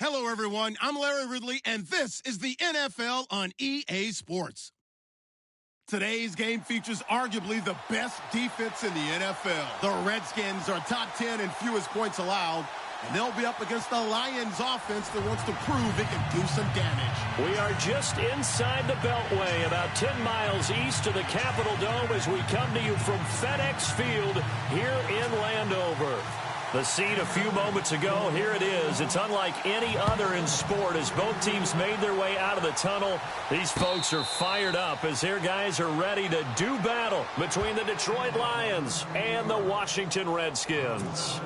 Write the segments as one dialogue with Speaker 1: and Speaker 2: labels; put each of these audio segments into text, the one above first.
Speaker 1: Hello, everyone. I'm Larry Ridley, and this is the NFL on EA Sports. Today's game features arguably the best defense in the NFL. The Redskins are top 10 in fewest points allowed, and they'll be up against the Lions offense that wants to prove it can do some damage.
Speaker 2: We are just inside the Beltway, about 10 miles east of the Capitol Dome as we come to you from FedEx Field here in Landover. The scene a few moments ago, here it is. It's unlike any other in sport as both teams made their way out of the tunnel. These folks are fired up as their guys are ready to do battle between the Detroit Lions and the Washington Redskins.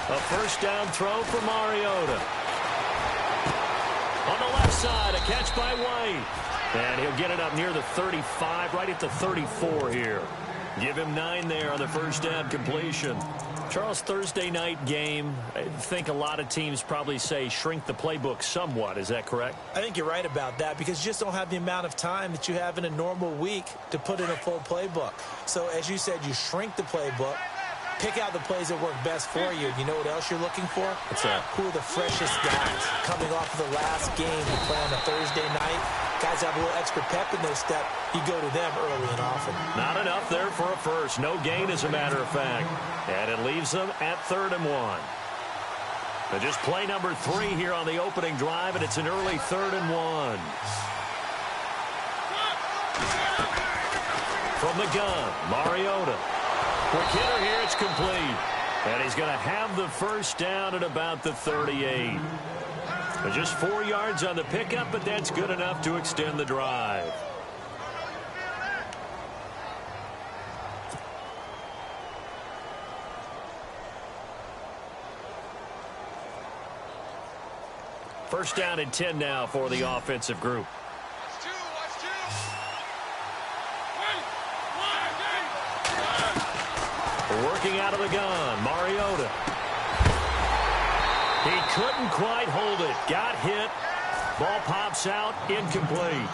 Speaker 2: A first down throw for Mariota. On the left side, a catch by White. And he'll get it up near the 35, right at the 34 here. Give him 9 there on the first down completion. Charles, Thursday night game, I think a lot of teams probably say shrink the playbook somewhat. Is that correct?
Speaker 3: I think you're right about that because you just don't have the amount of time that you have in a normal week to put in a full playbook. So as you said, you shrink the playbook. Pick out the plays that work best for you. You know what else you're looking for?
Speaker 2: What's that?
Speaker 3: Who are the freshest guys coming off of the last game to play on a Thursday night? Guys have a little extra pep in their step. You go to them early and often.
Speaker 2: Not enough there for a first. No gain, as a matter of fact. And it leaves them at 3rd and 1. But just play number 3 here on the opening drive, and it's an early 3rd and 1. From the gun, Mariota. Quick hitter here, it's complete. And he's going to have the first down at about the 38. But just 4 yards on the pickup, but that's good enough to extend the drive. First down and 10 now for the offensive group. Working out of the gun, Mariota. He couldn't quite hold it. Got hit. Ball pops out, incomplete.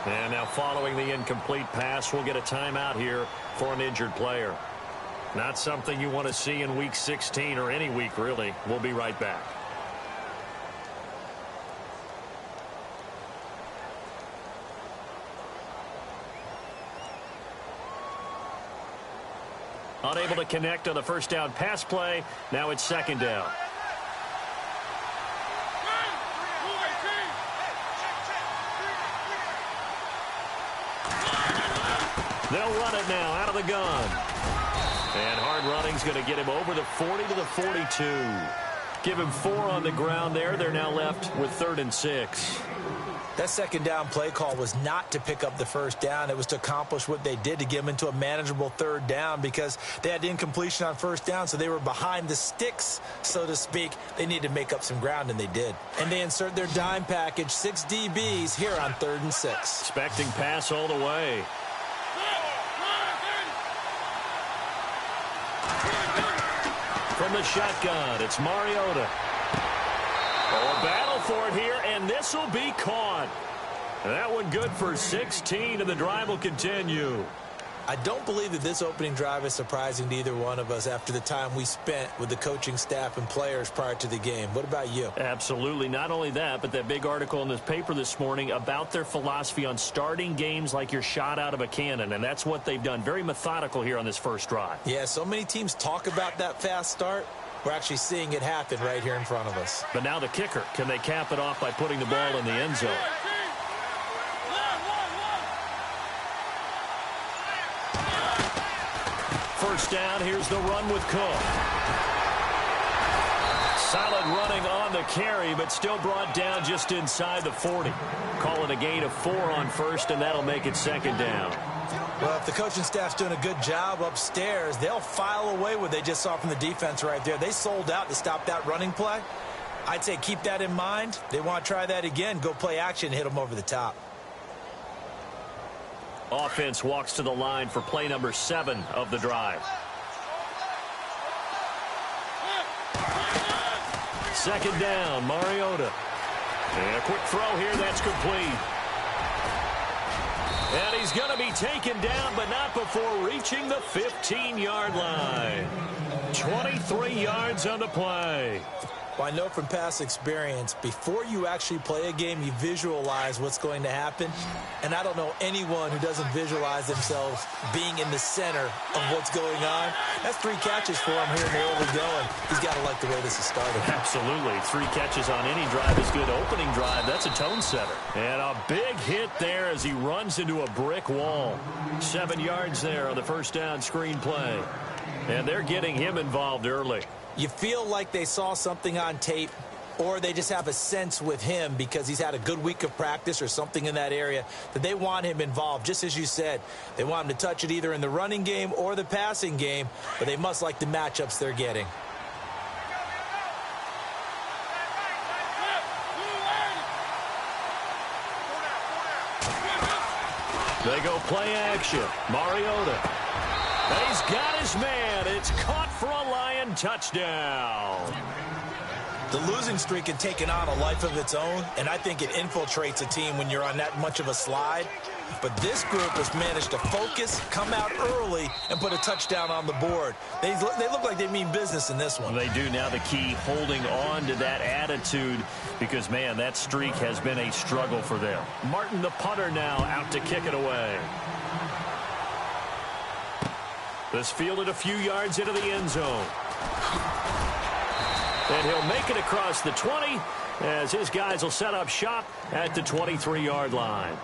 Speaker 2: And now following the incomplete pass, we'll get a timeout here for an injured player. Not something you want to see in Week 16 or any week, really. We'll be right back. Unable to connect on the first down pass play. Now it's 2nd down. They'll run it now out of the gun. And hard running's going to get him over the 40 to the 42. Give him 4 on the ground there. They're now left with 3rd and 6.
Speaker 3: That 2nd down play call was not to pick up the first down. It was to accomplish what they did, to get them into a manageable 3rd down because they had incompletion on first down, so they were behind the sticks, so to speak. They needed to make up some ground, and they did. And they insert their dime package, 6 DBs here on 3rd and 6.
Speaker 2: Expecting pass all the way. From the shotgun, it's Mariota. Oh, a battle for it here, and this will be caught. That one good for 16, and the drive will continue.
Speaker 3: I don't believe that this opening drive is surprising to either one of us after the time we spent with the coaching staff and players prior to the game. What about you?
Speaker 2: Absolutely. Not only that, but that big article in this paper this morning about their philosophy on starting games like you're shot out of a cannon, and that's what they've done. Very methodical here on this first drive.
Speaker 3: Yeah, so many teams talk about that fast start. We're actually seeing it happen right here in front of us.
Speaker 2: But now the kicker. Can they cap it off by putting the ball in the end zone? First down, here's the run with Cook. Solid running on the carry, but still brought down just inside the 40. Call it a gain of 4 on first, and that'll make it 2nd down.
Speaker 3: Well, if the coaching staff's doing a good job upstairs, they'll file away what they just saw from the defense right there. They sold out to stop that running play. I'd say keep that in mind. They want to try that again. Go play action and hit them over the top.
Speaker 2: Offense walks to the line for play number 7 of the drive. Second down, Mariota. And a quick throw here, that's complete. And he's going to be taken down, but not before reaching the 15-yard line. 23 yards on the play.
Speaker 3: Well, I know from past experience, before you actually play a game, you visualize what's going to happen. And I don't know anyone who doesn't visualize themselves being in the center of what's going on. That's 3 catches for him here in the early going. He's got to like the way this is started.
Speaker 2: Absolutely. 3 catches on any drive is good. Opening drive, that's a tone setter. And a big hit there as he runs into a brick wall. 7 yards there on the first down screen play. And they're getting him involved early.
Speaker 3: You feel like they saw something on tape, or they just have a sense with him because he's had a good week of practice or something in that area that they want him involved. Just as you said, they want him to touch it either in the running game or the passing game, but they must like the matchups they're getting.
Speaker 2: They go play action. Mariota. He's got his man. It's caught for a Lion touchdown.
Speaker 3: The losing streak had taken on a life of its own, and I think it infiltrates a team when you're on that much of a slide. But this group has managed to focus, come out early, and put a touchdown on the board. They look like they mean business in this one.
Speaker 2: They do. Now the key, holding on to that attitude, because, man, that streak has been a struggle for them. Martin, the punter, now out to kick it away. This fielded a few yards into the end zone. And he'll make it across the 20 as his guys will set up shop at the 23-yard line.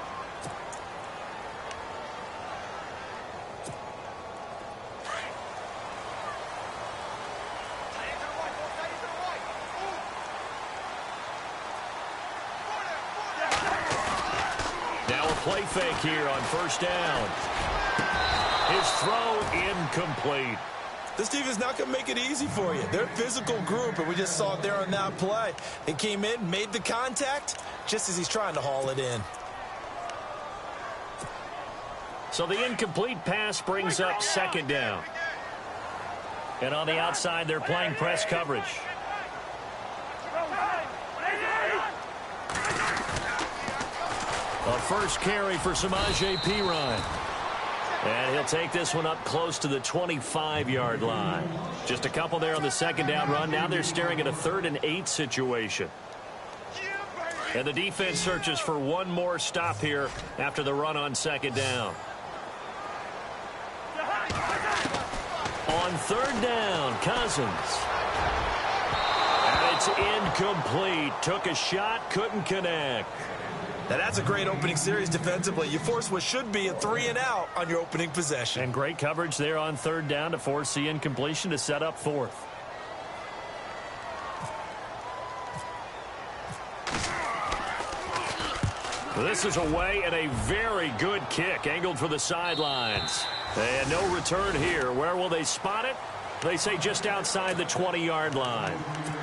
Speaker 2: Now a play fake here on first down. His throw incomplete.
Speaker 3: This team is not going to make it easy for you. They're a physical group, and we just saw it there on that play. It came in, made the contact, just as he's trying to haul it in.
Speaker 2: So the incomplete pass brings up second down. And on the outside, they're playing press coverage. A first carry for Samaje Perine. And he'll take this one up close to the 25-yard line. Just a couple there on the second down run. Now they're staring at a 3rd and 8 situation. And the defense searches for one more stop here after the run on second down. On 3rd down, Cousins. And it's incomplete. Took a shot, couldn't connect.
Speaker 3: Now, that's a great opening series defensively. You force what should be a 3-and-out on your opening possession.
Speaker 2: And great coverage there on 3rd down to force the incompletion to set up 4th. This is away and a very good kick angled for the sidelines. And no return here. Where will they spot it? They say just outside the 20-yard line.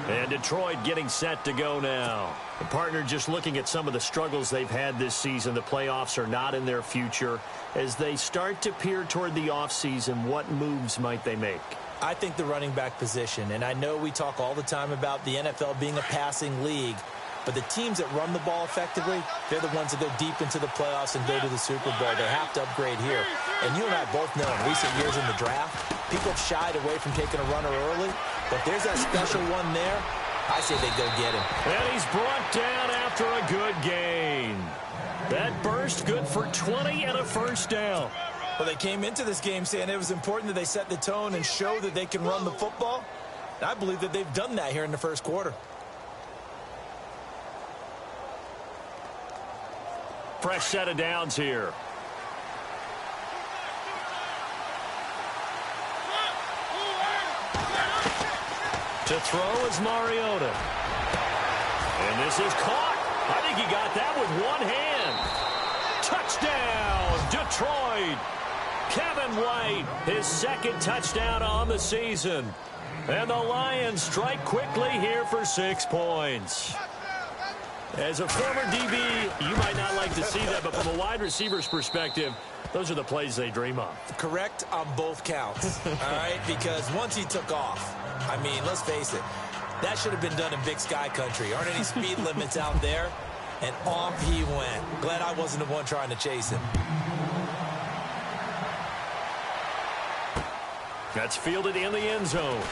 Speaker 2: And Detroit getting set to go now. The partner just looking at some of the struggles they've had this season. The playoffs are not in their future. As they start to peer toward the offseason, what moves might they make?
Speaker 3: I think the running back position, and I know we talk all the time about the NFL being a passing league, but the teams that run the ball effectively, they're the ones that go deep into the playoffs and go to the Super Bowl. They have to upgrade here. And you and I both know in recent years in the draft, people have shied away from taking a runner early, but there's that special one there. I say they go get him.
Speaker 2: And he's brought down after a good gain. That burst good for 20 and a first down.
Speaker 3: Well, they came into this game saying it was important that they set the tone and show that they can run the football. And I believe that they've done that here in the first quarter.
Speaker 2: Fresh set of downs here. To throw is Mariota. And this is caught. I think he got that with one hand. Touchdown, Detroit. Kevin White, his 2nd touchdown on the season. And the Lions strike quickly here for 6 points. As a former DB, you might not like to see that, but from a wide receiver's perspective, those are the plays they dream of.
Speaker 3: Correct on both counts, all right? Because once he took off, I mean, let's face it, that should have been done in Big Sky country. Aren't any speed limits out there? And off he went. Glad I wasn't the one trying to chase him.
Speaker 2: That's fielded in the end zone.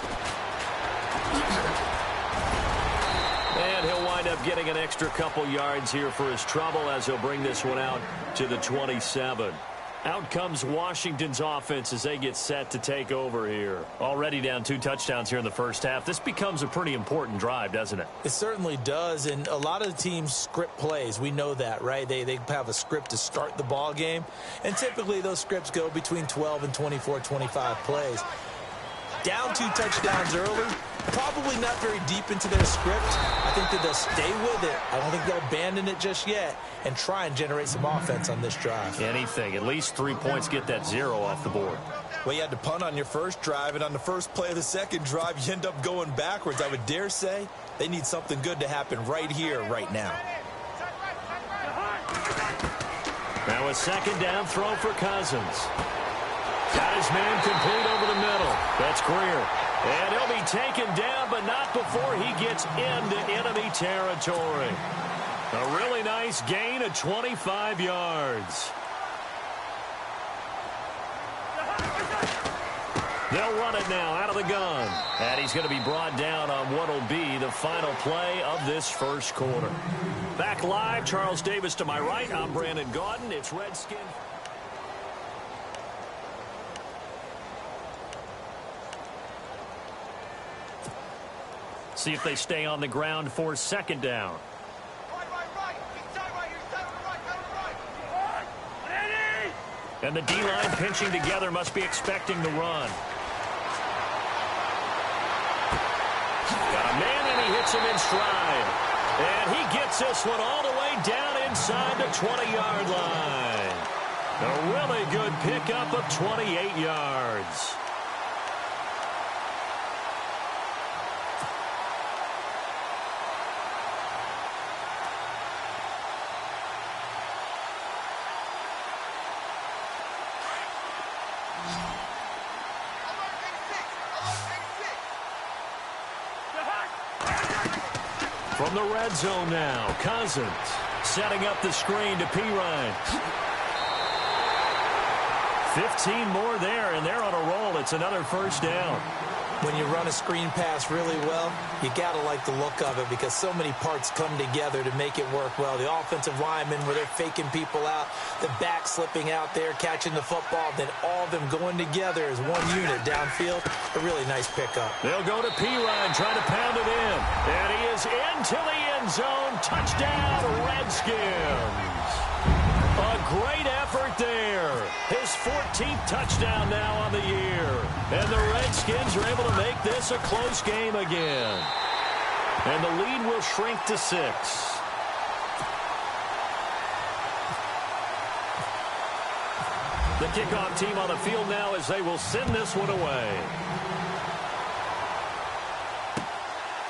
Speaker 2: And he'll wind up getting an extra couple yards here for his trouble as he'll bring this one out to the 27. Out comes Washington's offense as they get set to take over here. Already down 2 touchdowns here in the first half. This becomes a pretty important drive, doesn't it?
Speaker 3: It certainly does, and a lot of the teams script plays. We know that, right? They have a script to start the ball game, and typically those scripts go between 12 and 24, 25 plays. Down 2 touchdowns early, probably not very deep into their script. I think that they'll stay with it. I don't think they'll abandon it just yet and try and generate some offense on this drive.
Speaker 2: Anything. At least 3 points, get that 0 off the board.
Speaker 3: Well, you had to punt on your first drive, and on the first play of the second drive, you end up going backwards. I would dare say they need something good to happen right here, right now.
Speaker 2: Now a second down throw for Cousins. Got his man complete over the middle. That's Greer. And he'll be taken down, but not before he gets into enemy territory. A really nice gain of 25 yards. They'll run it now out of the gun. And he's going to be brought down on what will be the final play of this first quarter. Back live, Charles Davis to my right. I'm Brandon Gaudin. It's Redskins. See if they stay on the ground for second down. And the D-line pinching together must be expecting the run. Got a man, and he hits him in stride. And he gets this one all the way down inside the 20-yard line. A really good pickup of 28 yards. From the red zone now, Cousins setting up the screen to Pirine. 15 more there, and they're on a roll. It's another first down.
Speaker 3: When you run a screen pass really well, you got to like the look of it because so many parts come together to make it work well. The offensive linemen where they're faking people out, the back slipping out there, catching the football, then all of them going together as one unit downfield. A really nice pickup.
Speaker 2: They'll go to Pirine, trying to pound it in. And he is into the end zone. Touchdown, Redskins. A great effort there. His 14th touchdown now on the year. And the Redskins are able to make this a close game again. And the lead will shrink to 6. The kickoff team on the field now as they will send this one away.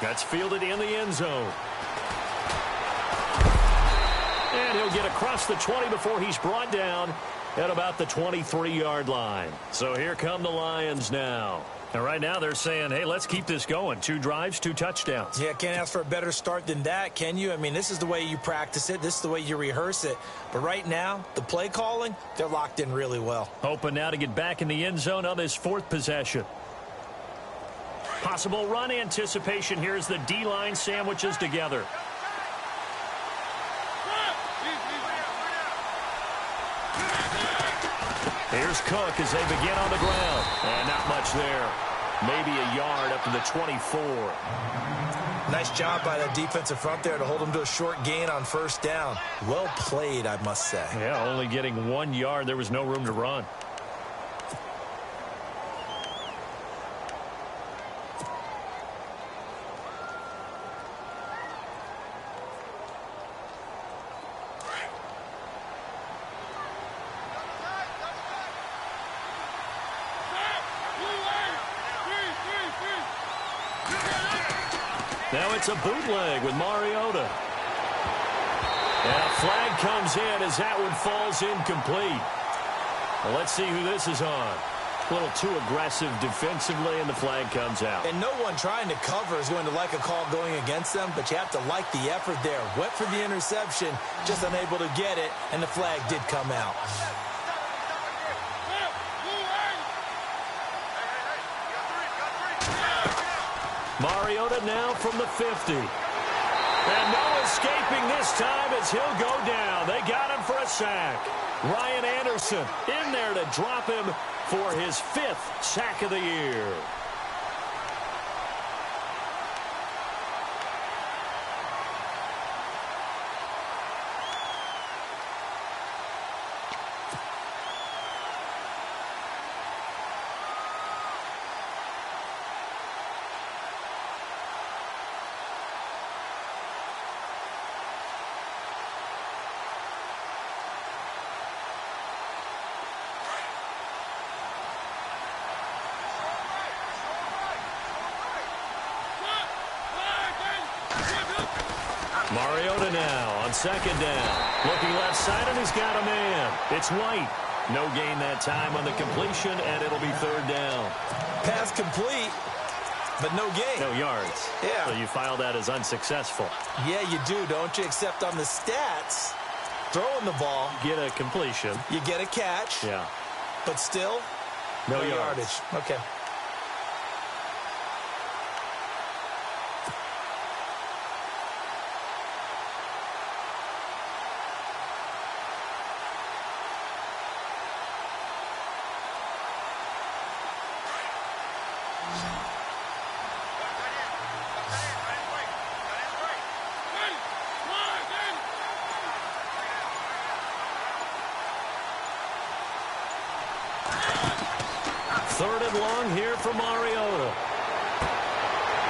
Speaker 2: That's fielded in the end zone. And he'll get across the 20 before he's brought down at about the 23-yard line. So here come the Lions now. And right now they're saying, hey, let's keep this going. 2 drives, 2 touchdowns.
Speaker 3: Yeah, can't ask for a better start than that, can you? I mean, this is the way you practice it. This is the way you rehearse it. But right now, the play calling, they're locked in really well.
Speaker 2: Hoping now to get back in the end zone on his 4th possession. Possible run anticipation here as the D-line sandwiches together. Here's Cook as they begin on the ground. And not much there. Maybe a yard up to the 24.
Speaker 3: Nice job by the defensive front there to hold them to a short gain on first down. Well played, I must say.
Speaker 2: Yeah, only getting 1 yard. There was no room to run. Now it's a bootleg with Mariota. And a flag comes in as that one falls incomplete. Well, let's see who this is on. A little too aggressive defensively, and the flag comes out.
Speaker 3: And no one trying to cover is going to like a call going against them, but you have to like the effort there. Went for the interception, just unable to get it, and the flag did come out.
Speaker 2: Mariota now from the 50. And no escaping this time as he'll go down. They got him for a sack. Ryan Anderson in there to drop him for his 5th sack of the year. Mariota now on 2nd down. Looking left side, and he's got a man. It's White. No gain that time on the completion, and it'll be 3rd down.
Speaker 3: Pass complete, but no gain.
Speaker 2: No yards.
Speaker 3: Yeah.
Speaker 2: So you file that as unsuccessful.
Speaker 3: Yeah, you do, don't you? Except on the stats, throwing the ball.
Speaker 2: Get a completion.
Speaker 3: You get a catch.
Speaker 2: Yeah.
Speaker 3: But still,
Speaker 2: no
Speaker 3: yardage. Okay.
Speaker 2: Third and long here for Mariota.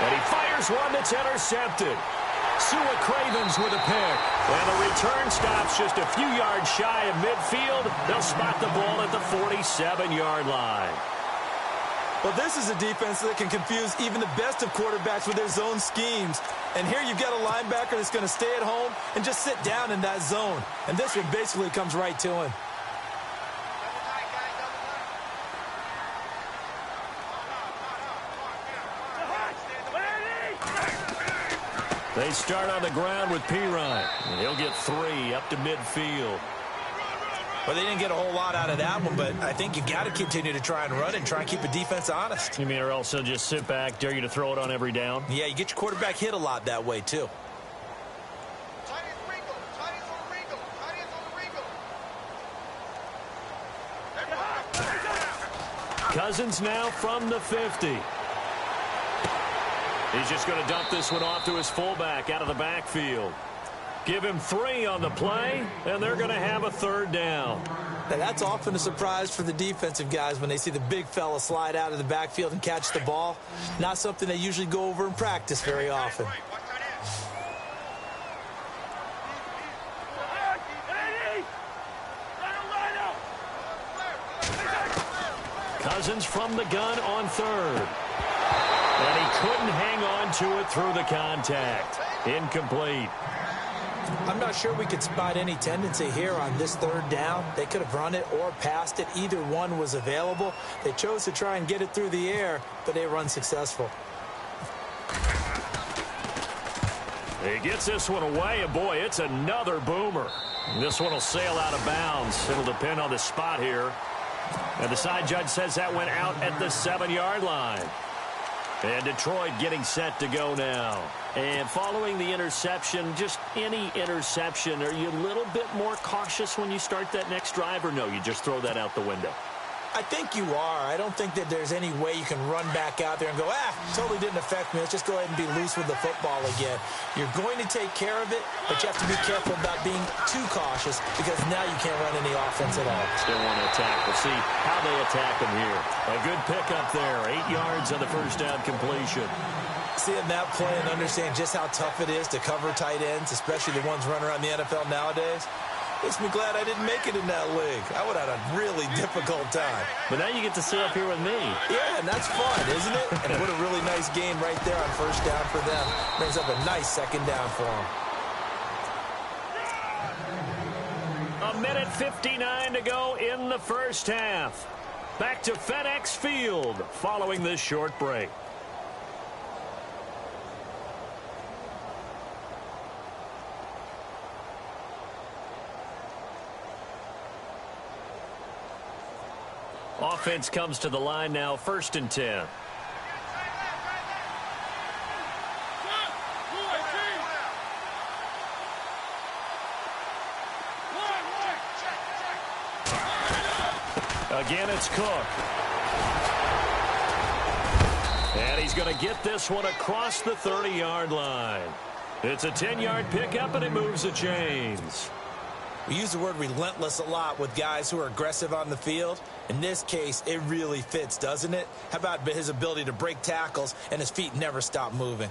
Speaker 2: And he fires one that's intercepted. Sua Cravens with a pick. And the return stops just a few yards shy of midfield. They'll spot the ball at the 47-yard line.
Speaker 3: Well, this is a defense that can confuse even the best of quarterbacks with their zone schemes. And here you've got a linebacker that's going to stay at home and just sit down in that zone. And this one basically comes right to him.
Speaker 2: They start on the ground with Pirine, and he'll get 3 up to midfield.
Speaker 3: Well, they didn't get a whole lot out of that one, but I think you got to continue to try and run and try and keep a defense honest.
Speaker 2: You mean or else they'll just sit back, dare you to throw it on every down?
Speaker 3: Yeah, you get your quarterback hit a lot that way, too.
Speaker 2: Cousins now from the 50. He's just going to dump this one off to his fullback out of the backfield. Give him 3 on the play, and they're going to have a 3rd down.
Speaker 3: Now, that's often a surprise for the defensive guys when they see the big fella slide out of the backfield and catch the ball. Not something they usually go over in practice very often.
Speaker 2: Cousins from the gun on 3rd. And he couldn't hang on to it through the contact. Incomplete.
Speaker 3: I'm not sure we could spot any tendency here on this 3rd down. They could have run it or passed it. Either one was available. They chose to try and get it through the air, but they were unsuccessful.
Speaker 2: He gets this one away, and boy, it's another boomer. This one will sail out of bounds. It'll depend on the spot here. And the side judge says that went out at the 7-yard line. And Detroit getting set to go now. And following the interception, just any interception, are you a little bit more cautious when you start that next drive, or no, you just throw that out the window?
Speaker 3: I think you are. I don't think that there's any way you can run back out there and go, totally didn't affect me. Let's just go ahead and be loose with the football again. You're going to take care of it, but you have to be careful about being too cautious because now you can't run any offense at all.
Speaker 2: Still want to attack. We'll see how they attack him here. A good pickup there. 8 yards on the first down completion.
Speaker 3: Seeing that play and understanding just how tough it is to cover tight ends, especially the ones running around the NFL nowadays, makes me glad I didn't make it in that league. I would have had a really difficult time.
Speaker 2: But now you get to sit up here with me.
Speaker 3: Yeah, and that's fun, isn't it? And what a really nice game right there on first down for them. Brings up a nice 2nd down for them.
Speaker 2: A minute 59 to go in the first half. Back to FedEx Field following this short break. Offense comes to the line now, 1st and 10. Again, it's Cook. And he's going to get this one across the 30-yard line. It's a 10-yard pickup, and it moves the chains.
Speaker 3: We use the word relentless a lot with guys who are aggressive on the field. In this case, it really fits, doesn't it? How about his ability to break tackles and his feet never stop moving?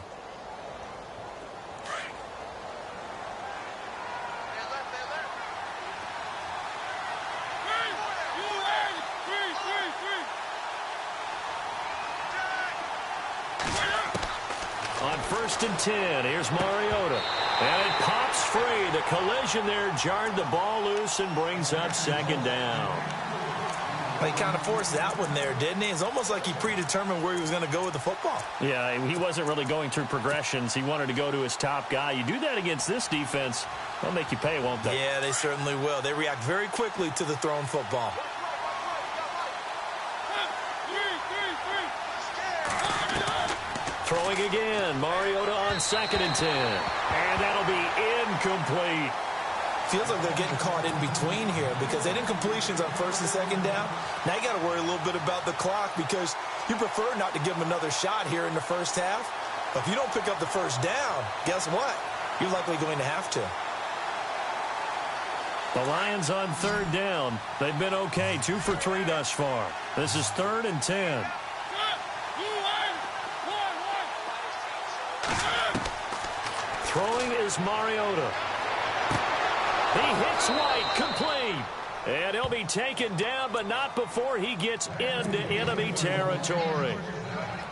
Speaker 2: On 1st and 10, here's Mariota. And it pops free. The collision there jarred the ball loose and brings up 2nd down.
Speaker 3: Well, he kind of forced that one there, didn't he? It's almost like he predetermined where he was going to go with the football.
Speaker 2: Yeah, he wasn't really going through progressions. He wanted to go to his top guy. You do that against this defense, they'll make you pay, won't they?
Speaker 3: Yeah, they certainly will. They react very quickly to the thrown football.
Speaker 2: Throwing again, Mariota on 2nd and 10. And that'll be incomplete.
Speaker 3: Feels like they're getting caught in between here because they didn't completions on 1st and 2nd down. Now you got to worry a little bit about the clock because you prefer not to give them another shot here in the first half. But if you don't pick up the 1st down, guess what? You're likely going to have to.
Speaker 2: The Lions on 3rd down. They've been okay, 2 for 3 thus far. This is 3rd and 10. Throwing is Mariota. He hits White, complete. And he'll be taken down, but not before he gets into enemy territory.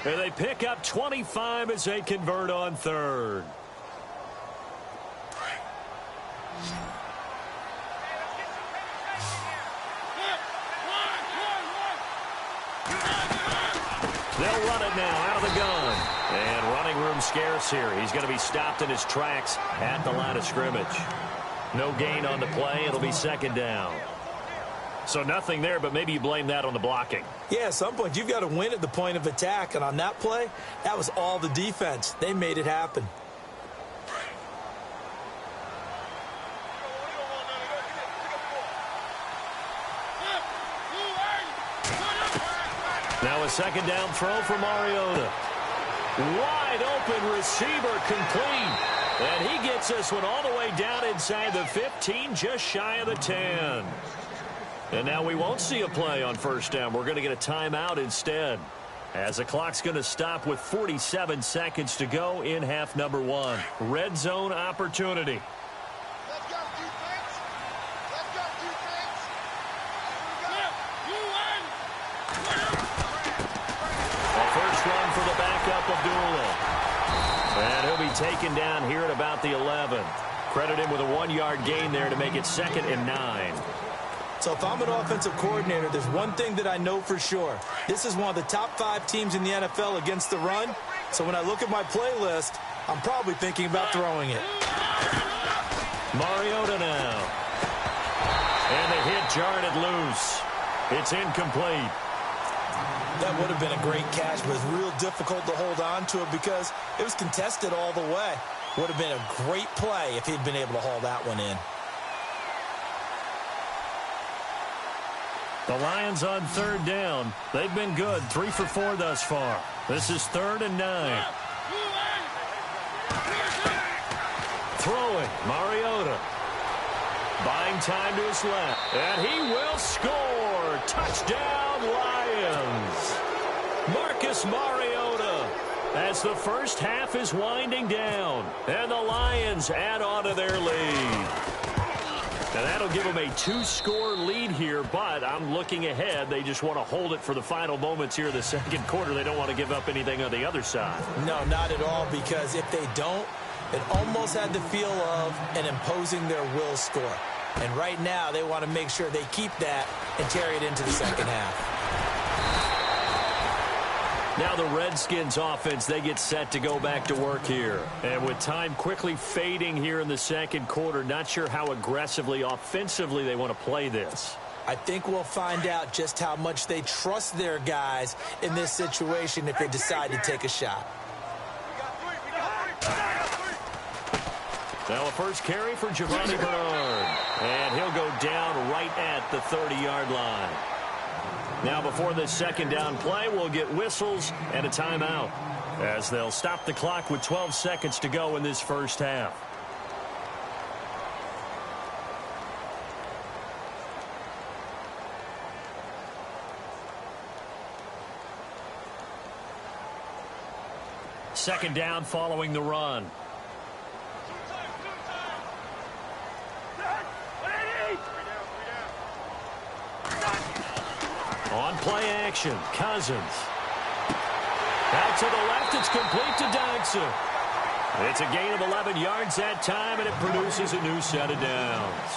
Speaker 2: And they pick up 25 as they convert on 3rd. They'll run it now out of the gun. And running room scarce here. He's going to be stopped in his tracks at the line of scrimmage. No gain on the play. It'll be 2nd down. So nothing there, but maybe you blame that on the blocking.
Speaker 3: Yeah, at some point you've got to win at the point of attack. And on that play, that was all the defense. They made it happen.
Speaker 2: Now a 2nd down throw for Mariota. Wide open receiver, complete. And he gets this one all the way down inside the 15, just shy of the 10. And now we won't see a play on 1st down. We're going to get a timeout instead, as the clock's going to stop with 47 seconds to go in half number 1. Red zone opportunity.
Speaker 4: Let's go, defense. Let's go, defense.
Speaker 2: A first run for the backup, Abdullah. And he'll be taken down here at about the 11. Credit him with a 1-yard gain there to make it 2nd and 9.
Speaker 3: So if I'm an offensive coordinator, there's one thing that I know for sure. This is one of the top 5 teams in the NFL against the run. So when I look at my playlist, I'm probably thinking about throwing it.
Speaker 2: Mariota now. And the hit jarred it loose. It's incomplete.
Speaker 3: That would have been a great catch, but it's real difficult to hold on to it because it was contested all the way. Would have been a great play if he'd been able to haul that one in.
Speaker 2: The Lions on 3rd down. They've been good, 3 for 4 thus far. This is 3rd and 9. Throwing, Mariota. Buying time to his left. And he will score. Touchdown, Lions. Marcus Mariota, as the first half is winding down. And the Lions add on to their lead. And that'll give them a 2-score lead here, but I'm looking ahead. They just want to hold it for the final moments here in the 2nd quarter. They don't want to give up anything on the other side.
Speaker 3: No, not at all, because if they don't, It almost had the feel of an imposing their will score. And right now, they want to make sure they keep that and carry it into the second half.
Speaker 2: Now the Redskins offense, they get set to go back to work here. And with time quickly fading here in the second quarter, not sure how aggressively, offensively they want to play this.
Speaker 3: I think we'll find out just how much they trust their guys in this situation if they decide to take a shot.
Speaker 2: Now a first carry for Giovanni Bernard. And he'll go down right at the 30-yard line. Now before this second down play, we'll get whistles and a timeout as they'll stop the clock with 12 seconds to go in this first half. Second down following the run. On play action, Cousins. Out to the left, it's complete to Dodson. It's a gain of 11 yards that time, and it produces a new set of downs.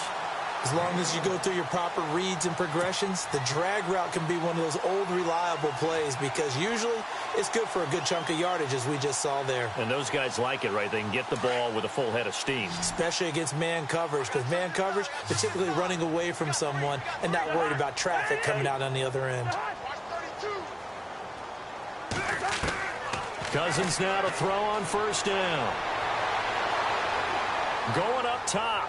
Speaker 3: As long as you go through your proper reads and progressions, the drag route can be one of those old reliable plays because usually it's good for a good chunk of yardage, as we just saw there.
Speaker 2: And those guys like it, right? They can get the ball with a full head of steam.
Speaker 3: Especially against man coverage, because man coverage, they're typically running away from someone and not worried about traffic coming out on the other end.
Speaker 2: Cousins now to throw on first down. Going up top.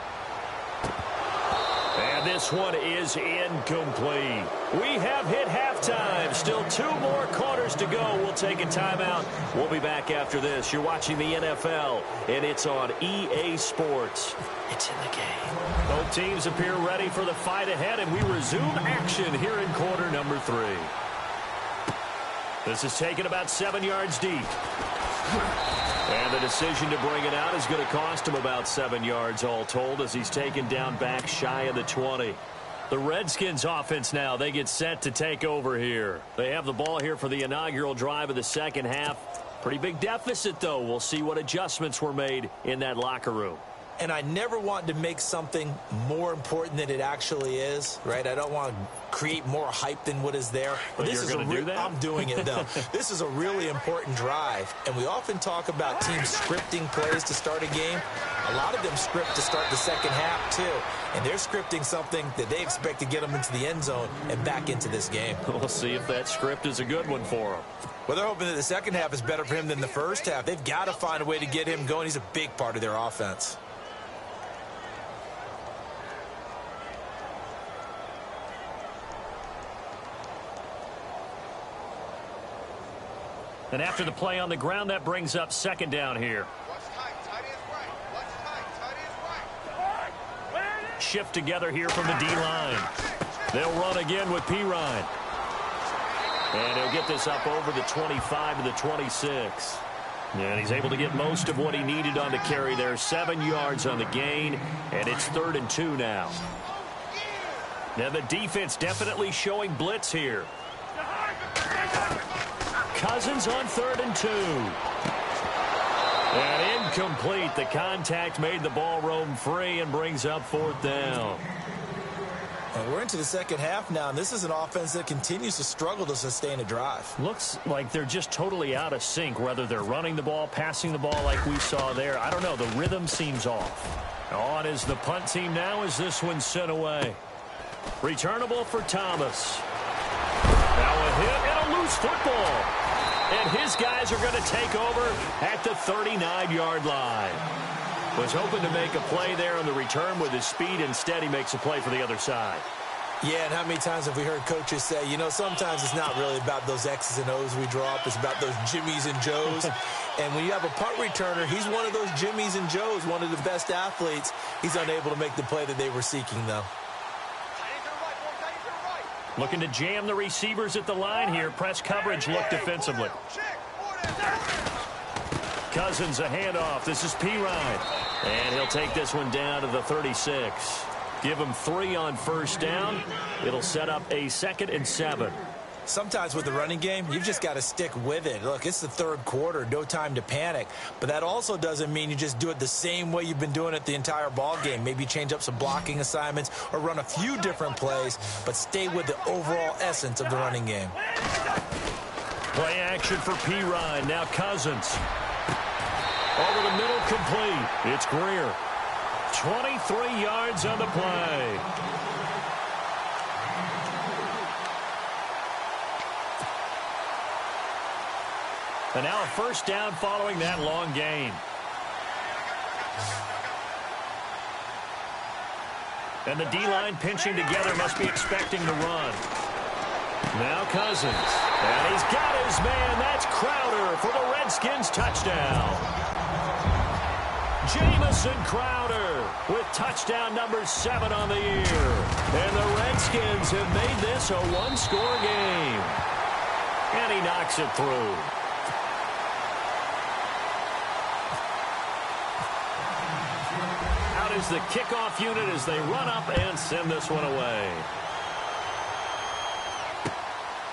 Speaker 2: And this one is incomplete. We have hit halftime. Still 2 more quarters to go. We'll take a timeout. We'll be back after this. You're watching the NFL, and it's on EA Sports. It's in the game. Both teams appear ready for the fight ahead, and we resume action here in quarter number 3. This is taken about 7 yards deep. And the decision to bring it out is going to cost him about 7 yards all told as he's taken down back shy of the 20. The Redskins offense now, they get set to take over here. They have the ball here for the inaugural drive of the second half. Pretty big deficit, though. We'll see what adjustments were made in that locker room.
Speaker 3: And I never want to make something more important than it actually is, right? I don't want to create more hype than what is there.
Speaker 2: But this you're going to do that?
Speaker 3: I'm doing it, though. This is a really important drive. And we often talk about teams scripting plays to start a game. A lot of them script to start the second half, too. And they're scripting something that they expect to get them into the end zone and back into this game.
Speaker 2: We'll see if that script is a good one for them.
Speaker 3: Well, they're hoping that the second half is better for him than the first half. They've got to find a way to get him going. He's a big part of their offense.
Speaker 2: And after the play on the ground, that brings up second down here. Shift together here from the D-line. They'll run again with Pirine. And he'll get this up over the 25 to the 26. And he's able to get most of what he needed on the carry there. 7 yards on the gain, and it's 3rd and 2 now. Now the defense definitely showing blitz here. Cousins on 3rd and 2. And incomplete. The contact made the ball roam free and brings up 4th down.
Speaker 3: And we're into the second half now, and this is an offense that continues to struggle to sustain a drive.
Speaker 2: Looks like they're just totally out of sync, whether they're running the ball, passing the ball like we saw there. I don't know. The rhythm seems off. On is the punt team now as this one's sent away. Returnable for Thomas. Now a hit and a loose football. And his guys are going to take over at the 39-yard line. Was hoping to make a play there on the return with his speed. Instead, he makes a play for the other side.
Speaker 3: Yeah, and how many times have we heard coaches say, you know, sometimes it's not really about those X's and O's we draw up. It's about those Jimmies and Joes. And when you have a punt returner, he's one of those Jimmies and Joes, one of the best athletes. He's unable to make the play that they were seeking, though.
Speaker 2: Looking to jam the receivers at the line here. Press coverage look defensively. Cousins a handoff. This is Pirine. And he'll take this one down to the 36. Give him 3 on first down. It'll set up a 2nd and 7.
Speaker 3: Sometimes with the running game, you've just got to stick with it. Look, it's the third quarter, no time to panic. But that also doesn't mean you just do it the same way you've been doing it the entire ball game. Maybe change up some blocking assignments or run a few different plays, but stay with the overall essence of the running game.
Speaker 2: Play action for P-Ryan. Now Cousins. Over the middle, complete. It's Greer. 23 yards on the play. And now a first down following that long gain. And the D-line pinching together, must be expecting the run. Now Cousins. And he's got his man. That's Crowder for the Redskins touchdown. Jamison Crowder with touchdown number 7 on the year. And the Redskins have made this a one-score game. And he knocks it through. Out is the kickoff unit as they run up and send this one away.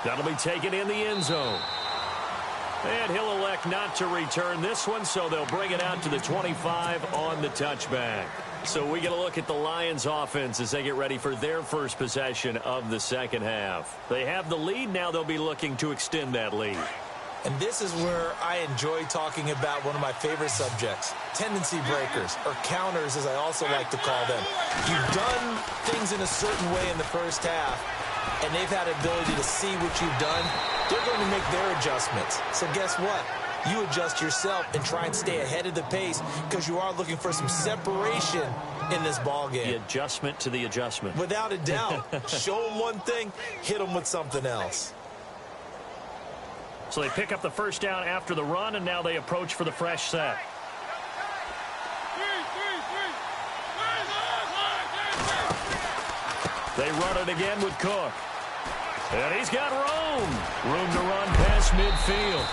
Speaker 2: That'll be taken in the end zone. And he'll elect not to return this one, so they'll bring it out to the 25 on the touchback. So we get a look at the Lions offense as they get ready for their first possession of the second half. They have the lead. Now they'll be looking to extend that lead.
Speaker 3: And this is where I enjoy talking about one of my favorite subjects, tendency breakers, or counters as I also like to call them. You've done things in a certain way in the first half, and they've had the ability to see what you've done. They're going to make their adjustments. So guess what? You adjust yourself and try and stay ahead of the pace because you are looking for some separation in this ball game.
Speaker 2: The adjustment to the adjustment.
Speaker 3: Without a doubt. Show them one thing, hit them with something else.
Speaker 2: So they pick up the first down after the run, and now they approach for the fresh set. They run it again with Cook. And he's got room to run past midfield.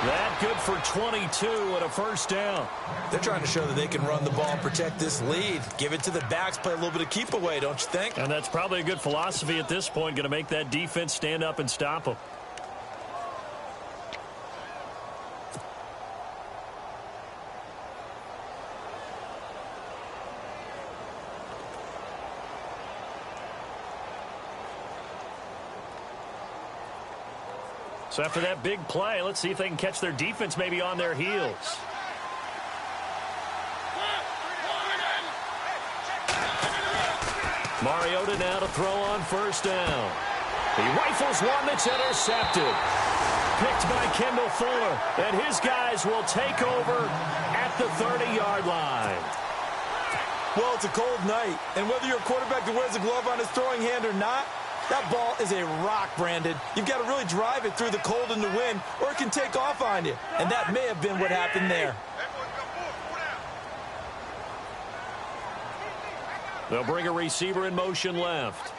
Speaker 2: That good for 22 and a first down.
Speaker 3: They're trying to show that they can run the ball and protect this lead. Give it to the backs, play a little bit of keep away, don't you think?
Speaker 2: And that's probably a good philosophy at this point, going to make that defense stand up and stop them. So after that big play, let's see if they can catch their defense maybe on their heels. Mariota now to throw on first down. He rifles one that's intercepted. Picked by Kendall Fuller. And his guys will take over at the 30-yard line.
Speaker 3: Well, it's a cold night. And whether you're a quarterback that wears a glove on his throwing hand or not, that ball is a rock, Brandon. You've got to really drive it through the cold and the wind, or it can take off on you. And that may have been what happened there.
Speaker 2: They'll bring a receiver in motion left.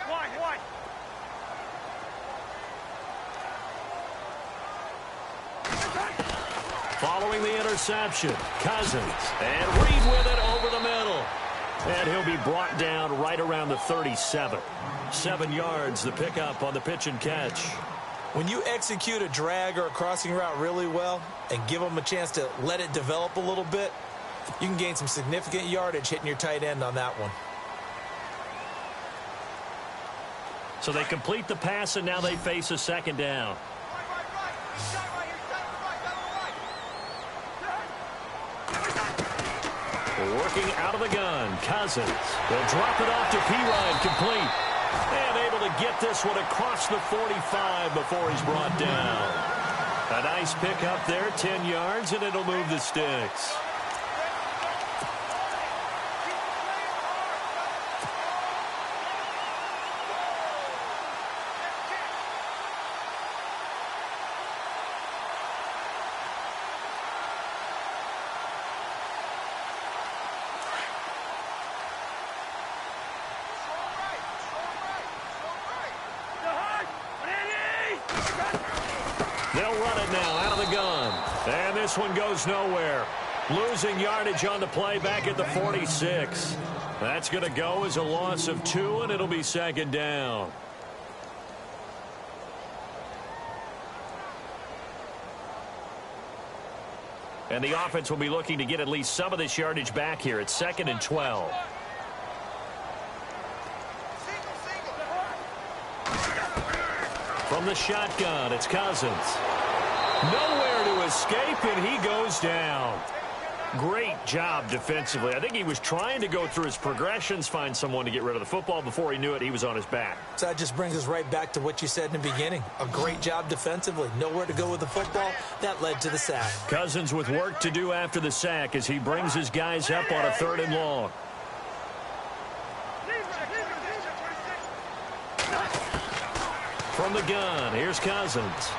Speaker 2: Following the interception, Cousins. And Reed with it over the middle. And he'll be brought down right around the 37. 7 yards, the pickup on the pitch and catch.
Speaker 3: When you execute a drag or a crossing route really well and give them a chance to let it develop a little bit, you can gain some significant yardage hitting your tight end on that one.
Speaker 2: So they complete the pass, and now they face a second down. Working out of the gun, Cousins. They'll drop it off to P-Ryan, complete. And able to get this one across the 45 before he's brought down. A nice pick up there, 10 yards, and it'll move the sticks. They'll run it now out of the gun. And this one goes nowhere. Losing yardage on the play back at the 46. That's going to go as a loss of 2, and it'll be second down. And the offense will be looking to get at least some of this yardage back here. It's 2nd and 12. From the shotgun, it's Cousins. Nowhere to escape, and he goes down. Great job defensively. I think he was trying to go through his progressions, find someone to get rid of the football. Before he knew it, he was on his back.
Speaker 3: So that just brings us right back to what you said in the beginning. A great job defensively. Nowhere to go with the football. That led to the sack.
Speaker 2: Cousins with work to do after the sack as he brings his guys up on a 3rd and long. From the gun, here's Cousins.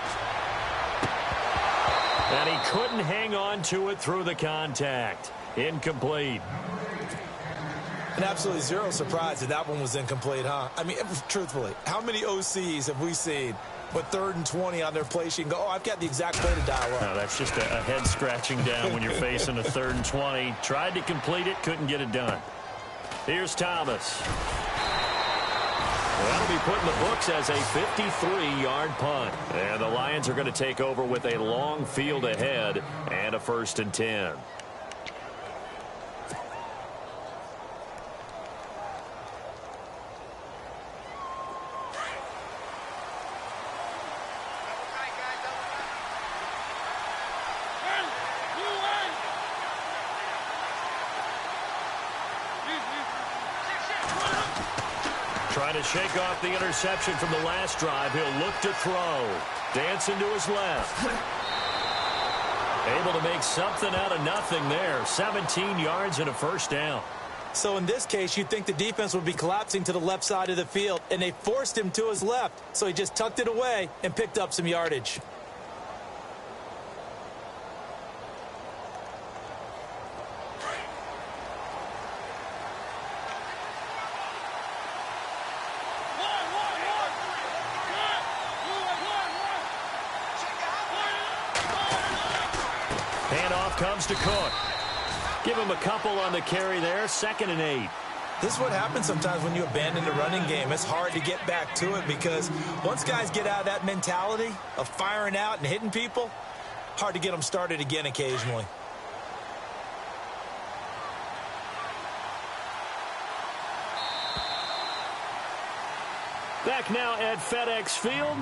Speaker 2: And he couldn't hang on to it through the contact. Incomplete.
Speaker 3: And absolutely zero surprise that one was incomplete, huh? I mean, truthfully, how many OCs have we seen with 3rd and 20 on their play sheet and go, oh, I've got the exact play to dial up?
Speaker 2: No, that's just a head scratching down when you're facing a 3rd and 20. Tried to complete it, couldn't get it done. Here's Thomas. That'll be put in the books as a 53-yard punt. And the Lions are going to take over with a long field ahead and a 1st and 10. Trying to shake off the interception from the last drive. He'll look to throw. Dancing to his left. Able to make something out of nothing there. 17 yards and a 1st down.
Speaker 3: So in this case, you'd think the defense would be collapsing to the left side of the field, and they forced him to his left. So he just tucked it away and picked up some yardage.
Speaker 2: Handoff comes to Cook. Give him a couple on the carry there. 2nd and 8.
Speaker 3: This is what happens sometimes when you abandon the running game. It's hard to get back to it because once guys get out of that mentality of firing out and hitting people, hard to get them started again occasionally.
Speaker 2: Back now at FedEx Field.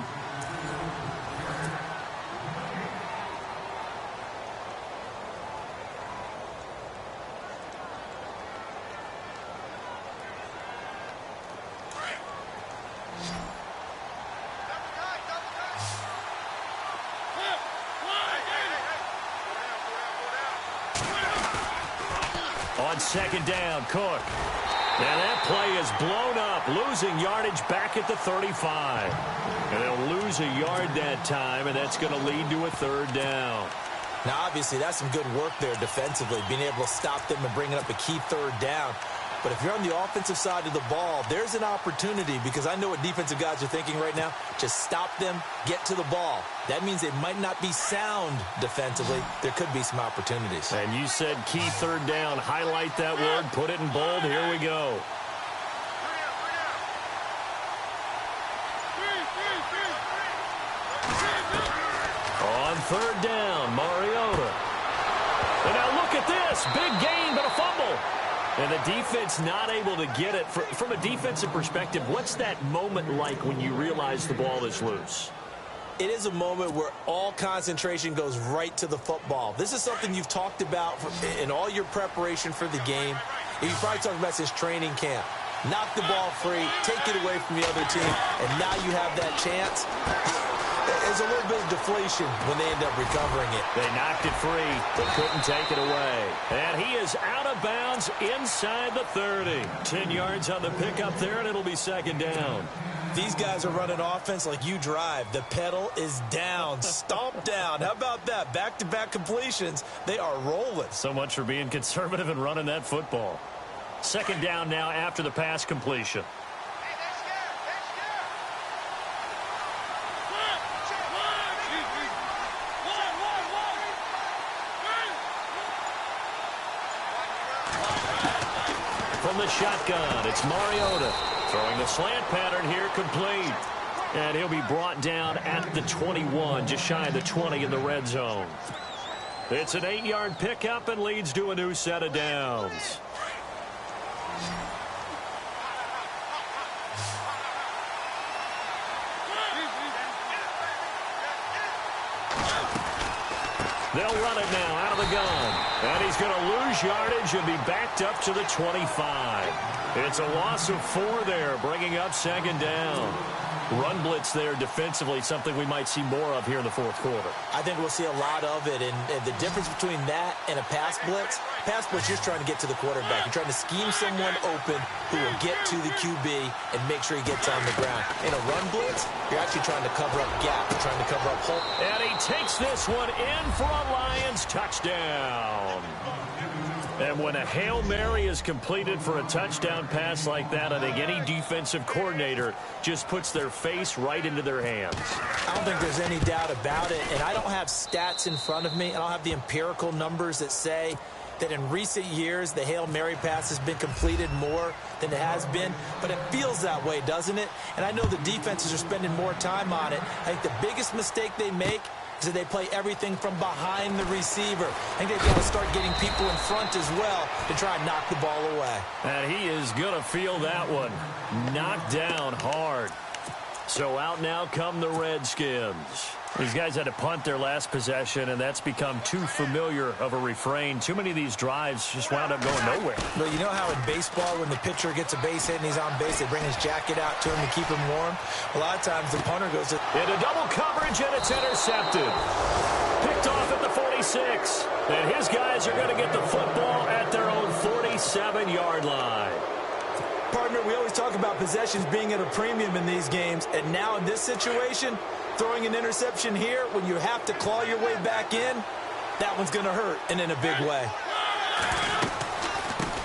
Speaker 2: On 2nd down, Cook. And that play is blown up, losing yardage back at the 35. And they'll lose a yard that time, and that's going to lead to a 3rd down.
Speaker 3: Now, obviously, that's some good work there defensively, being able to stop them and bringing up a key 3rd down. But if you're on the offensive side of the ball, there's an opportunity because I know what defensive guys are thinking right now. Just stop them, get to the ball. That means they might not be sound defensively. There could be some opportunities.
Speaker 2: And you said key 3rd down. Highlight that word. Put it in bold. Here we go. On 3rd down, Mariota. And now look at this. Big gain, but a fumble. And the defense not able to get it. From a defensive perspective, what's that moment like when you realize the ball is loose?
Speaker 3: It is a moment where all concentration goes right to the football. This is something you've talked about in all your preparation for the game. And you probably talked about since training camp. Knock the ball free, take it away from the other team, and now you have that chance. There's a little bit of deflation when they end up recovering it.
Speaker 2: They knocked it free, but couldn't take it away. And he is out of bounds inside the 30. 10 yards on the pickup there, and it'll be 2nd down.
Speaker 3: These guys are running offense like you drive. The pedal is down, stomped down. How about that? Back-to-back completions. They are rolling.
Speaker 2: So much for being conservative and running that football. 2nd down now after the pass completion. From the shotgun, it's Mariota. Throwing the slant pattern here, complete. And he'll be brought down at the 21, just shy of the 20 in the red zone. It's an 8-yard pickup and leads to a new set of downs. They'll run it now out of the gun. And he's going to lose yardage and be backed up to the 25. It's a loss of 4 there, bringing up second down. Run blitz there defensively, something we might see more of here in the fourth quarter.
Speaker 3: I think we'll see a lot of it, and the difference between that and a pass blitz, you're trying to get to the quarterback. You're trying to scheme someone open who will get to the QB and make sure he gets on the ground. In a run blitz, you're actually trying to cover up gaps. You're trying to cover up holes.
Speaker 2: And he takes this one in for a Lions touchdown. And when a Hail Mary is completed for a touchdown pass like that, I think any defensive coordinator just puts their face right into their hands.
Speaker 3: I don't think there's any doubt about it, and I don't have stats in front of me. I don't have the empirical numbers that say that in recent years the Hail Mary pass has been completed more than it has been, but it feels that way, doesn't it? And I know the defenses are spending more time on it. I think the biggest mistake they make is that they play everything from behind the receiver. I think they've got to start getting people in front as well to try and knock the ball away.
Speaker 2: And he is going to feel that one. Knocked down hard. So out now come the Redskins. These guys had to punt their last possession, and that's become too familiar of a refrain. Too many of these drives just wound up going nowhere.
Speaker 3: But you know how in baseball, when the pitcher gets a base hit and he's on base, they bring his jacket out to him to keep him warm? A lot of times the punter goes to...
Speaker 2: Into double coverage, and it's intercepted. Picked off at the 46. And his guys are going to get the football at their own 47-yard line.
Speaker 3: Partner, we always talk about possessions being at a premium in these games, and now in this situation, throwing an interception here when you have to claw your way back in, that one's going to hurt, and in a big way.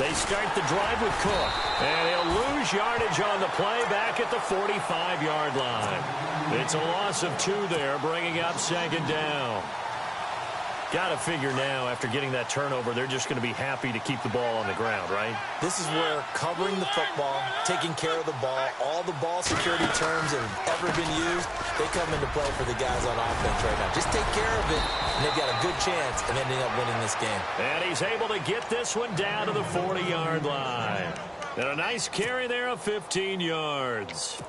Speaker 2: They start the drive with Cook, and he'll lose yardage on the play back at the 45-yard line. It's a loss of 2 there, bringing up second down. Got to figure now, after getting that turnover, they're just going to be happy to keep the ball on the ground, right?
Speaker 3: This is where covering the football, taking care of the ball, all the ball security terms that have ever been used, they come into play for the guys on offense right now. Just take care of it, and they've got a good chance of ending up winning this game.
Speaker 2: And he's able to get this one down to the 40-yard line. And a nice carry there of 15 yards.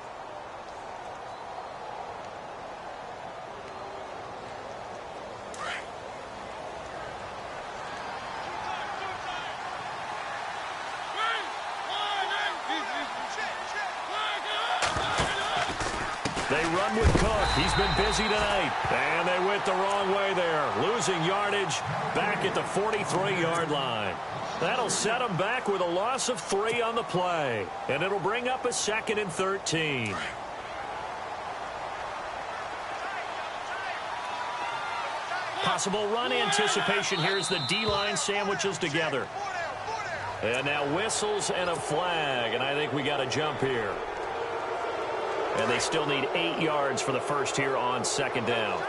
Speaker 2: They run with Cook. He's been busy tonight. And they went the wrong way there. Losing yardage back at the 43-yard line. That'll set them back with a loss of 3 on the play. And it'll bring up a 2nd and 13. Possible run anticipation here as the D-line sandwiches together. And now whistles and a flag. And I think we got a jump here. And they still need 8 yards for the first here on second down.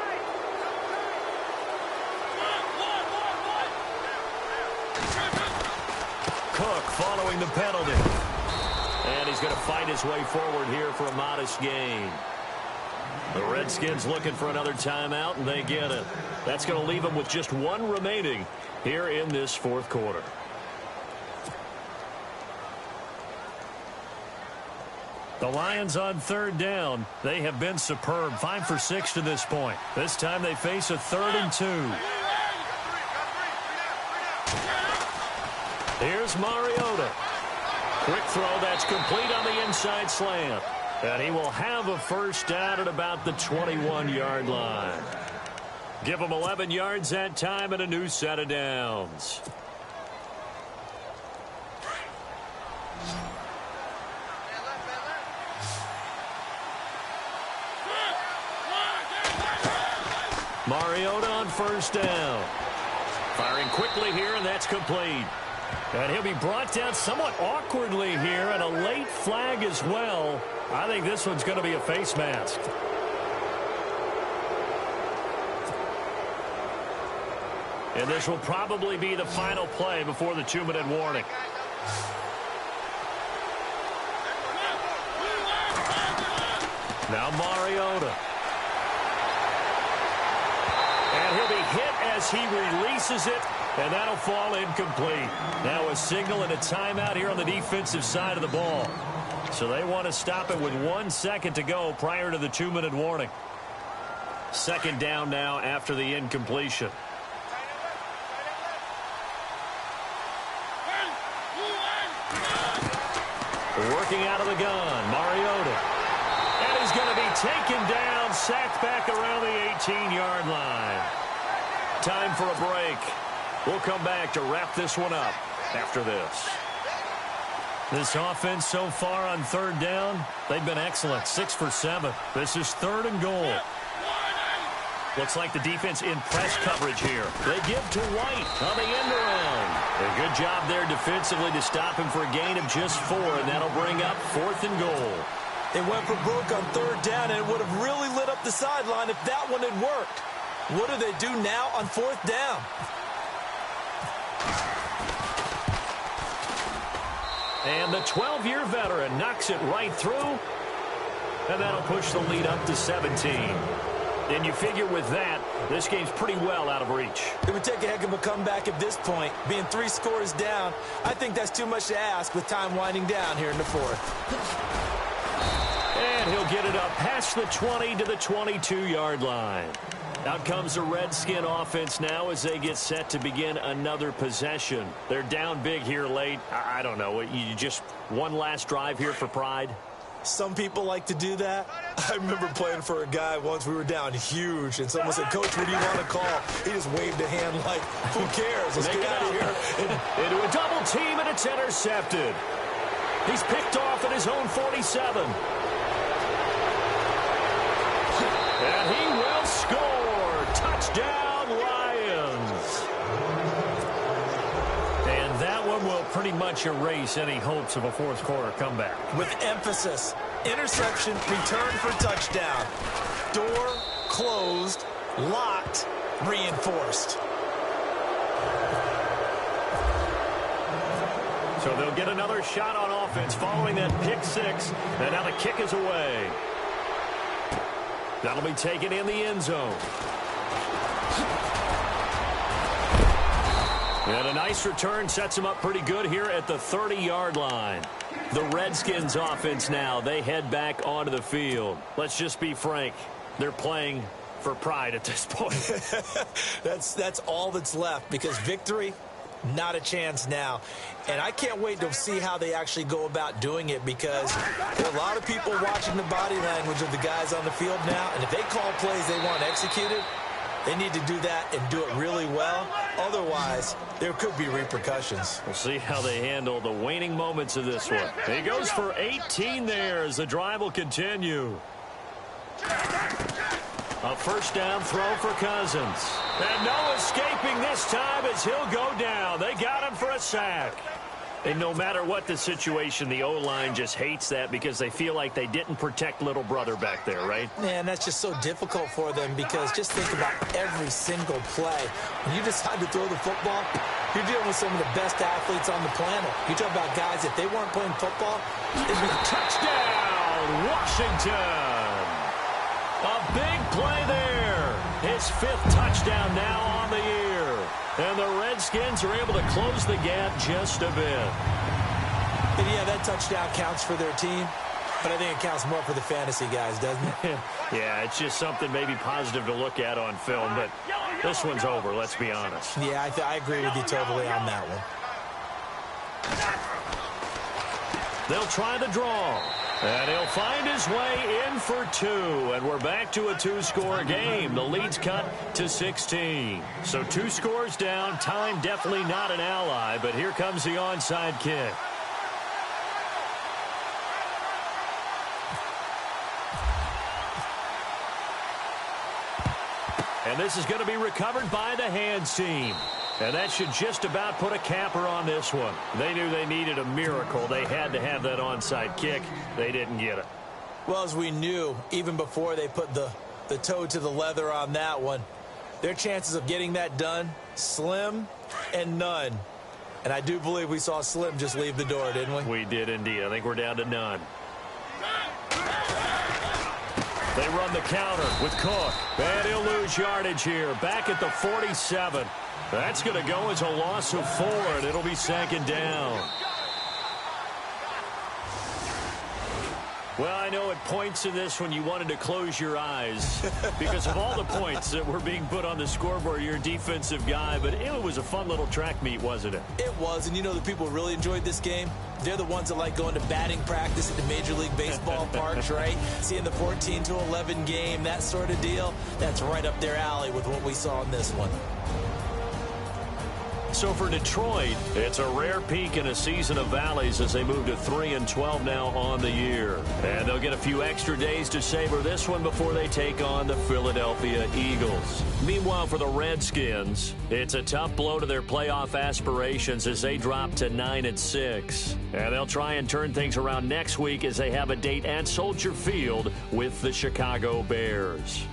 Speaker 2: Cook following the penalty. And he's going to fight his way forward here for a modest gain. The Redskins looking for another timeout, and they get it. That's going to leave them with just 1 remaining here in this fourth quarter. The Lions on third down. They have been superb. 5 for 6 to this point. This time they face a 3rd and 2. Here's Mariota. Quick throw that's complete on the inside slant. And he will have a first down at about the 21-yard line. Give him 11 yards that time and a new set of downs. Mariota on first down. Firing quickly here, and that's complete. And he'll be brought down somewhat awkwardly here, and a late flag as well. I think this one's going to be a face mask. And this will probably be the final play before the 2-minute warning. Now Mariota. And he'll be hit as as he releases it, and that'll fall incomplete. Now a signal and a timeout here on the defensive side of the ball. So they want to stop it with 1 second to go prior to the 2-minute warning. Second down now after the incompletion. Working out of the gun, Mariota. And he's going to be taken down, sacked back around the 18-yard line. Time for a break. We'll come back to wrap this one up after this. This offense so far on third down, they've been excellent. 6 for 7. This is 3rd and goal. Looks like the defense in press coverage here. They give to White on the end around. A good job there defensively to stop him for a gain of just 4, and that'll bring up 4th and goal.
Speaker 3: They went for broke on third down, and it would have really lit up the sideline if that one had worked. What do they do now on 4th down?
Speaker 2: And the 12-year veteran knocks it right through, and that'll push the lead up to 17. And you figure with that, this game's pretty well out of reach.
Speaker 3: It would take a heck of a comeback at this point. Being 3 scores down, I think that's too much to ask with time winding down here in the 4th.
Speaker 2: And he'll get it up past the 20 to the 22-yard line. Out comes the Redskin offense now as they get set to begin another possession. They're down big here late. I don't know. You just one last drive here for pride?
Speaker 3: Some people like to do that. I remember playing for a guy once. We were down huge, and someone said, "Coach, what do you want to call?" He just waved a hand like, "Who cares? Let's get out of here."
Speaker 2: Into a double team, and it's intercepted. He's picked off at his own 47. And he will score. Touchdown, Lions. And that one will pretty much erase any hopes of a fourth quarter comeback.
Speaker 3: With emphasis, interception, return for touchdown. Door closed, locked, reinforced.
Speaker 2: So they'll get another shot on offense following that pick six. And now the kick is away. That'll be taken in the end zone. And a nice return sets them up pretty good here at the 30-yard line. The Redskins offense now, they head back onto the field. Let's just be frank. They're playing for pride at this point.
Speaker 3: That's all that's left, because victory, not a chance now. And I can't wait to see how they actually go about doing it, because there are a lot of people watching the body language of the guys on the field now. And if they call plays they want executed, they need to do that and do it really well. Otherwise, there could be repercussions.
Speaker 2: We'll see how they handle the waning moments of this one. He goes for 18 there as the drive will continue. A first down throw for Cousins. And no escaping this time as he'll go down. They got him for a sack. And no matter what the situation, the O-line just hates that because they feel like they didn't protect little brother back there, right?
Speaker 3: Man, that's just so difficult for them, because just think about every single play. When you decide to throw the football, you're dealing with some of the best athletes on the planet. You talk about guys, if they weren't playing football, it'd be
Speaker 2: touchdown, Washington. A big play there. His 5th touchdown now on the year. And the Redskins are able to close the gap just a bit.
Speaker 3: And yeah, that touchdown counts for their team, but I think it counts more for the fantasy guys, doesn't it?
Speaker 2: Yeah, it's just something maybe positive to look at on film, but this one's over, let's be honest.
Speaker 3: Yeah, I agree with you totally on that one.
Speaker 2: They'll try the draw. And he'll find his way in for 2. And we're back to a 2-score game. The lead's cut to 16. So 2 scores down. Time definitely not an ally. But here comes the onside kick. And this is going to be recovered by the hands team. And that should just about put a capper on this one. They knew they needed a miracle. They had to have that onside kick. They didn't get it.
Speaker 3: Well, as we knew, even before they put the toe to the leather on that one, their chances of getting that done, slim and none. And I do believe we saw Slim just leave the door, didn't we?
Speaker 2: We did indeed. I think we're down to none. They run the counter with Cook. And he'll lose yardage here. Back at the 47. That's going to go as a loss of 4, and it'll be second down. Well, I know at points in this when you wanted to close your eyes because of all the points that were being put on the scoreboard. You're a defensive guy, but it was a fun little track meet, wasn't it?
Speaker 3: It was, and you know the people who really enjoyed this game? They're the ones that like going to batting practice at the Major League Baseball parks, right? Seeing the 14-11 game, that sort of deal. That's right up their alley with what we saw in this one.
Speaker 2: So for Detroit, it's a rare peak in a season of valleys as they move to 3-12 now on the year. And they'll get a few extra days to savor this one before they take on the Philadelphia Eagles. Meanwhile, for the Redskins, it's a tough blow to their playoff aspirations as they drop to 9-6. And they'll try and turn things around next week as they have a date at Soldier Field with the Chicago Bears.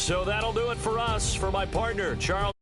Speaker 2: So that'll do it for us. For my partner, Charles.